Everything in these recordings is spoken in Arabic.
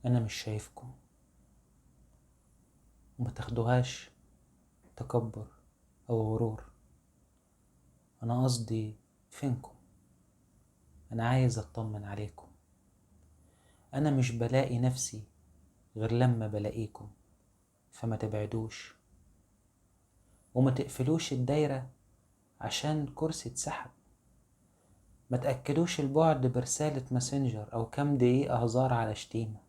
أنا مش شايفكم، وما تاخدوهاش تكبر أو غرور. أنا قصدي فينكم، أنا عايز أطمن عليكم. أنا مش بلاقي نفسي غير لما بلاقيكم، فما تبعدوش وما تقفلوش الدايرة عشان كرسي اتسحب. ما تأكدوش البعد برسالة ماسنجر أو كام دقيقة هزار على شتيمة.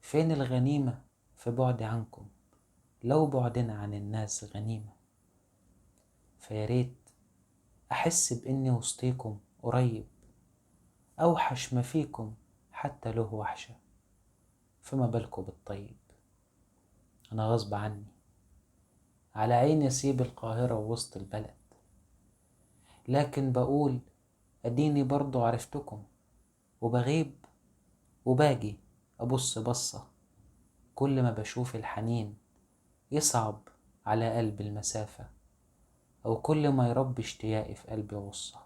فين الغنيمة في بعدي عنكم لو بعدنا عن الناس غنيمة؟ فياريت أحس بإني وسطيكم قريب، أوحش ما فيكم حتى له وحشة، فما بالكم بالطيب. أنا غصب عني، على عيني أسيب القاهرة ووسط البلد، لكن بقول أديني برضو عرفتكم، وبغيب وباجي أبص بصة. كل ما بشوف الحنين يصعب على قلب المسافة، أو كل ما يربي اشتياقي في قلبي غصة.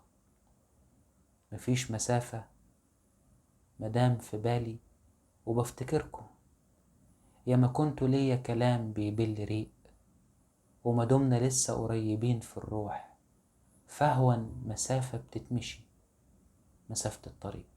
مفيش مسافة مدام في بالي وبفتكركم، يا ما كنتوا ليا كلام بيبل ريق، وما دمنا لسه قريبين في الروح، فهوا مسافة بتتمشي مسافة الطريق.